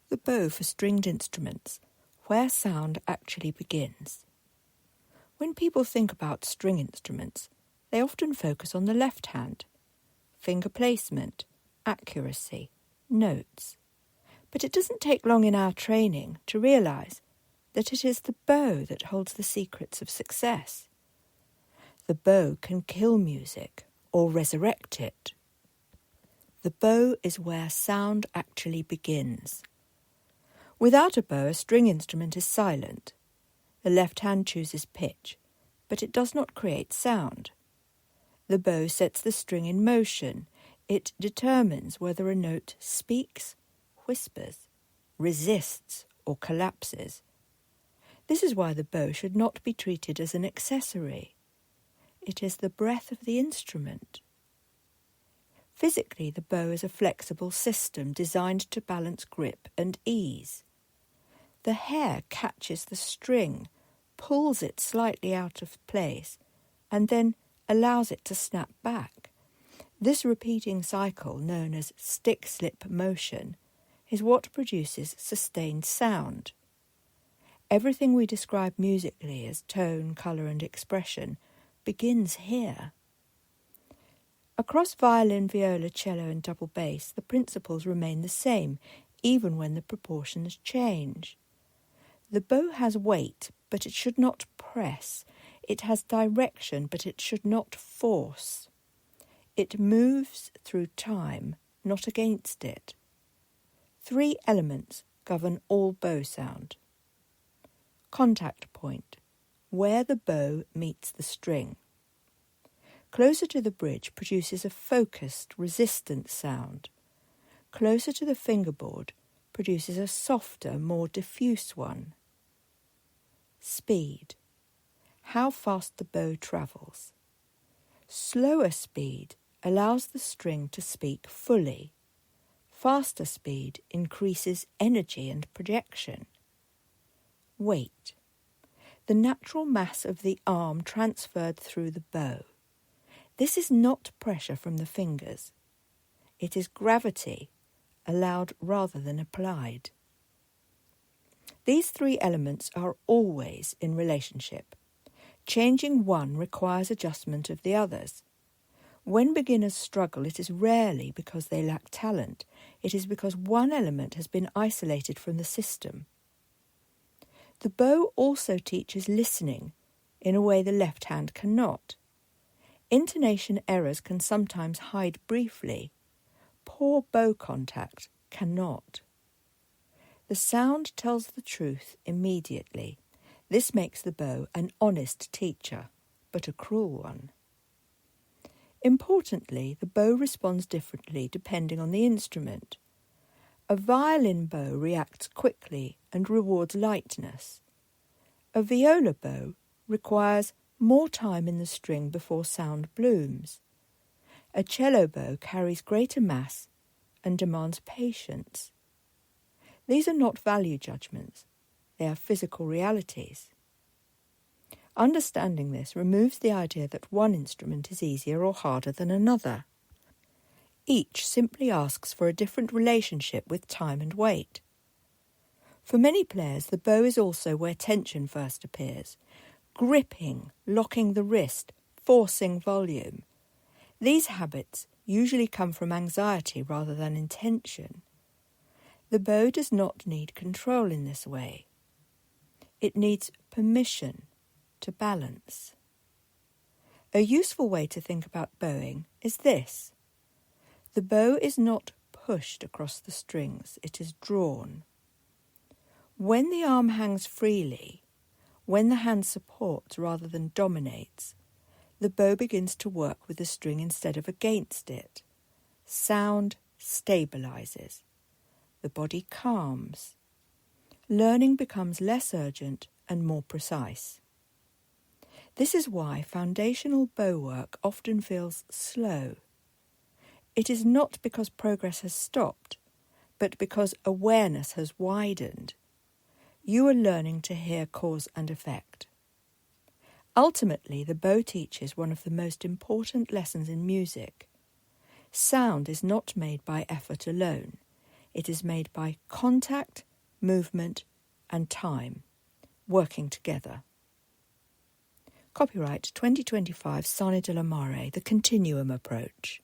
the bow for stringed instruments, where sound actually begins. When people think about string instruments, they often focus on the left hand, finger placement, accuracy, notes. But it doesn't take long in our training to realise that it is the bow that holds the secrets of success. The bow can kill music or resurrect it. The bow is where sound actually begins. Without a bow, a string instrument is silent. The left hand chooses pitch, but it does not create sound. The bow sets the string in motion. It determines whether a note speaks, whispers, resists, or collapses. This is why the bow should not be treated as an accessory. It is the breath of the instrument. Physically, the bow is a flexible system designed to balance grip and ease. The hair catches the string, pulls it slightly out of place, and then allows it to snap back. This repeating cycle, known as stick-slip motion, is what produces sustained sound. Everything we describe musically as tone, colour and expression begins here. Across violin, viola, cello and double bass, the principles remain the same, even when the proportions change. The bow has weight, but it should not press. It has direction, but it should not force. It moves through time, not against it. 3 elements govern all bow sound. Contact point, where the bow meets the string. Closer to the bridge produces a focused, resistant sound. Closer to the fingerboard produces a softer, more diffuse one. Speed, how fast the bow travels. Slower speed allows the string to speak fully. Faster speed increases energy and projection. Weight, the natural mass of the arm transferred through the bow. This is not pressure from the fingers. It is gravity, allowed rather than applied. These 3 elements are always in relationship. Changing one requires adjustment of the others. When beginners struggle, it is rarely because they lack talent. It is because one element has been isolated from the system. The bow also teaches listening in a way the left hand cannot. Intonation errors can sometimes hide briefly. Poor bow contact cannot. The sound tells the truth immediately. This makes the bow an honest teacher, but a cruel one. Importantly, the bow responds differently depending on the instrument. A violin bow reacts quickly and rewards lightness. A viola bow requires more time in the string before sound blooms. A cello bow carries greater mass and demands patience. These are not value judgments, they are physical realities. Understanding this removes the idea that one instrument is easier or harder than another. Each simply asks for a different relationship with time and weight. For many players, the bow is also where tension first appears. Gripping, locking the wrist, forcing volume. These habits usually come from anxiety rather than intention. The bow does not need control in this way. It needs permission to balance. A useful way to think about bowing is this. The bow is not pushed across the strings, it is drawn. When the arm hangs freely, when the hand supports rather than dominates, the bow begins to work with the string instead of against it. Sound stabilizes. The body calms. Learning becomes less urgent and more precise. This is why foundational bow work often feels slow. It is not because progress has stopped, but because awareness has widened. You are learning to hear cause and effect. Ultimately, the bow teaches one of the most important lessons in music. Sound is not made by effort alone. It is made by contact, movement, and time, working together. Copyright 2025 Sarnia de la Maré, the Continuum approach.